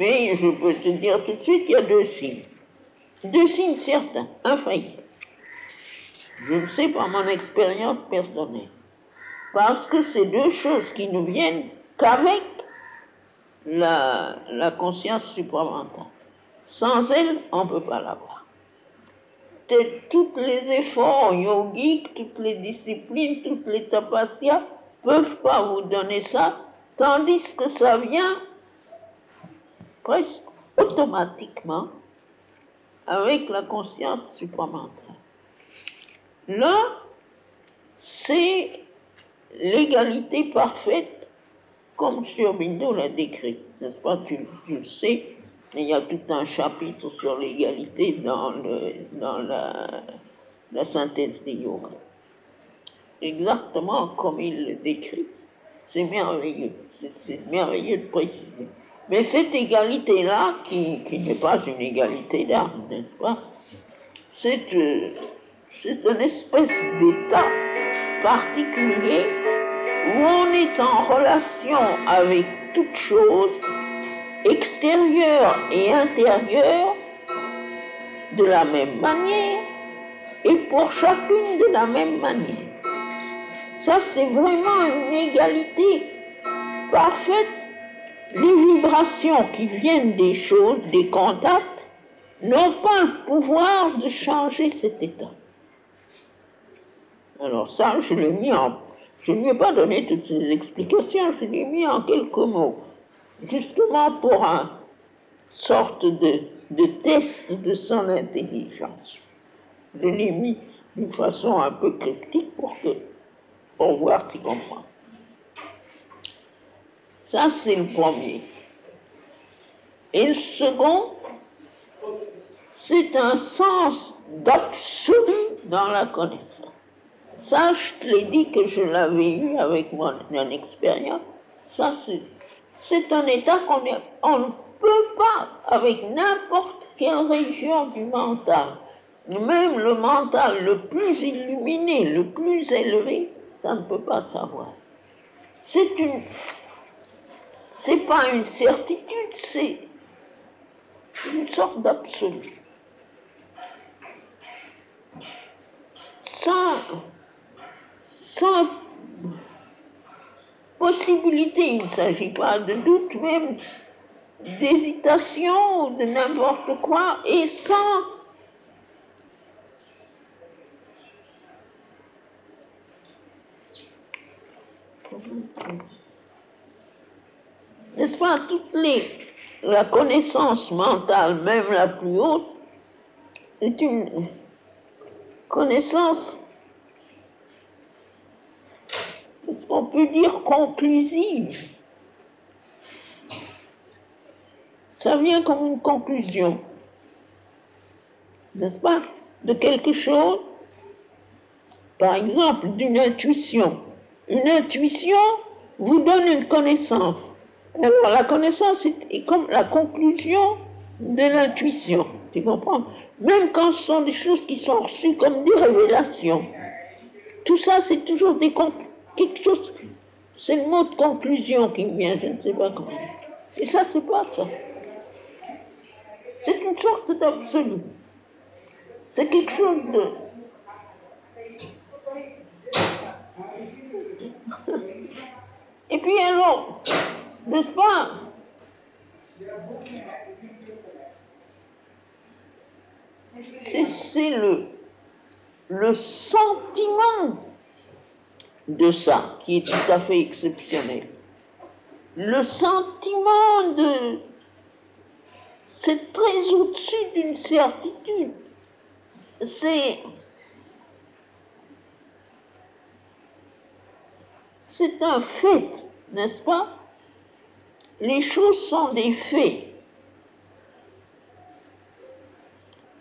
Mais je peux te dire tout de suite, il y a deux signes. Deux signes certains, infaillibles. Je le sais par mon expérience personnelle. Parce que c'est deux choses qui ne viennent qu'avec la conscience supramentale. Sans elle, on ne peut pas l'avoir. Tous les efforts yogiques, toutes les disciplines, toutes les tapasyas ne peuvent pas vous donner ça, tandis que ça vient presque automatiquement avec la conscience supramentale. Là, c'est l'égalité parfaite, comme Sri Aurobindo l'a décrit, n'est-ce pas? Tu le sais, il y a tout un chapitre sur l'égalité dans la synthèse des yogas. Exactement comme il le décrit. C'est merveilleux, c'est merveilleux de préciser. Mais cette égalité-là, qui n'est pas une égalité d'âme, n'est-ce pas? C'est une espèce d'état particulier où on est en relation avec toute chose, extérieure et intérieure, de la même manière, et pour chacune de la même manière. Ça, c'est vraiment une égalité parfaite. Les vibrations qui viennent des choses, des contacts, n'ont pas le pouvoir de changer cet état. Alors ça, je ne lui ai pas donné toutes ces explications, je l'ai mis en quelques mots, justement pour une sorte de test de son intelligence. Je l'ai mis d'une façon un peu cryptique pour voir s'il comprend. Ça, c'est le premier. Et le second, c'est un sens d'absolu dans la connaissance. Ça, je te l'ai dit que je l'avais eu avec mon expérience. Ça, c'est un état on ne peut pas, avec n'importe quelle région du mental, même le mental le plus illuminé, le plus élevé, ça ne peut pas savoir. C'est pas une certitude, c'est une sorte d'absolu. Sans possibilité, il ne s'agit pas de doute, même d'hésitation ou de n'importe quoi, et sans n'est-ce pas, la connaissance mentale, même la plus haute, est une connaissance, on peut dire, conclusive. Ça vient comme une conclusion, n'est-ce pas, de quelque chose, par exemple, d'une intuition. Une intuition vous donne une connaissance. Alors, la connaissance est comme la conclusion de l'intuition, tu comprends? Même quand ce sont des choses qui sont reçues comme des révélations. Tout ça, c'est toujours quelque chose, c'est le mot de conclusion qui me vient, je ne sais pas comment. Et ça, c'est pas ça. C'est une sorte d'absolu. C'est quelque chose de... Et puis alors, n'est-ce pas? C'est le sentiment de ça qui est tout à fait exceptionnel. Le sentiment de... C'est très au-dessus d'une certitude. C'est un fait, n'est-ce pas? Les choses sont des faits.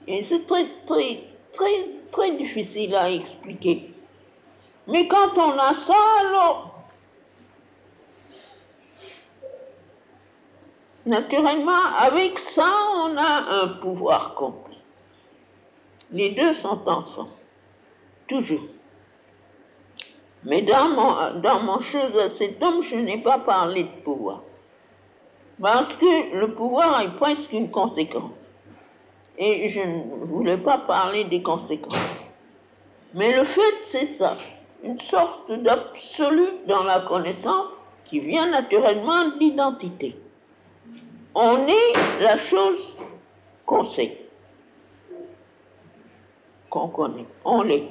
Et c'est très, très, très, très difficile à expliquer. Mais quand on a ça, alors, naturellement, avec ça, on a un pouvoir complet. Les deux sont ensemble, toujours. Mais dans mon chose à cet homme, je n'ai pas parlé de pouvoir. Parce que le pouvoir est presque une conséquence. Et je ne voulais pas parler des conséquences. Mais le fait, c'est ça, une sorte d'absolu dans la connaissance qui vient naturellement de l'identité. On est la chose qu'on sait, qu'on connaît, on l'est.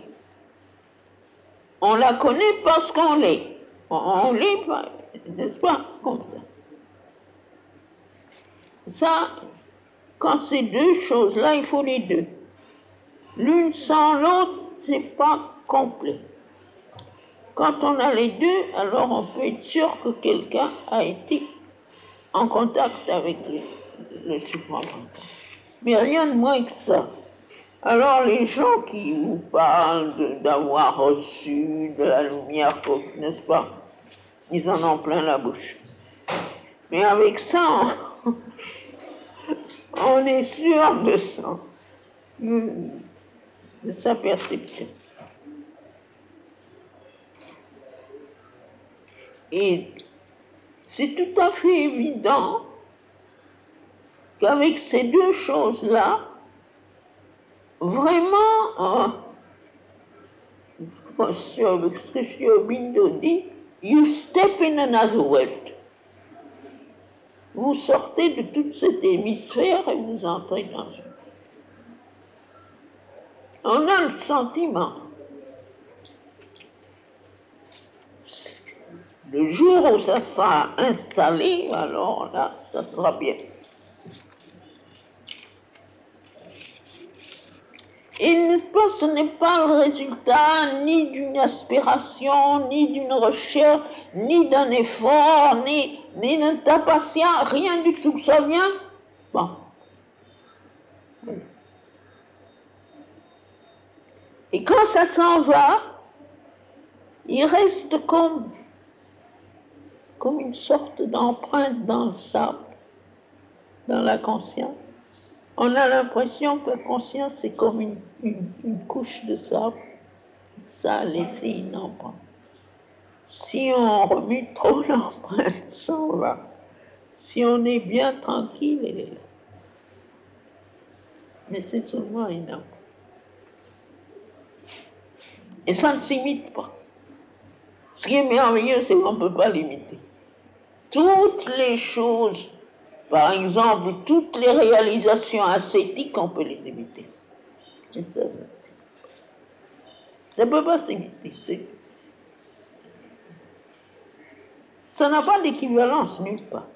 On la connaît parce qu'on l'est. On l'est, n'est-ce pas, comme ça. Ça, quand ces deux choses-là, il faut les deux. L'une sans l'autre, c'est pas complet. Quand on a les deux, alors on peut être sûr que quelqu'un a été en contact avec le supramental. Mais rien de moins que ça. Alors les gens qui vous parlent d'avoir reçu de la lumière, n'est-ce pas, ils en ont plein la bouche. Mais avec ça, on est sûr de ça, de sa perception. Et c'est tout à fait évident qu'avec ces deux choses-là, vraiment, ce que Sri Aurobindo dit, you step in another world. Vous sortez de tout cet hémisphère et vous entrez dans un. On a le sentiment. Le jour où ça sera installé, alors là, ça sera bien. Et n'est-ce pas, ce n'est pas le résultat ni d'une aspiration, ni d'une recherche, ni d'un effort, ni d'un patient, rien du tout, ça vient. Bon. Et quand ça s'en va, il reste comme une sorte d'empreinte dans le sable, dans la conscience. On a l'impression que la conscience, c'est comme une couche de sable. Ça a laissé une empreinte. Si on remue trop l'empreinte, ça va. Si on est bien tranquille, elle est là. Mais c'est seulement une empreinte. Et ça ne s'imite pas. Ce qui est merveilleux, c'est qu'on ne peut pas l'imiter. Toutes les choses, par exemple, toutes les réalisations ascétiques, on peut les imiter. C'est ça. Ça ne peut pas s'imiter. Ça n'a pas d'équivalence nulle part.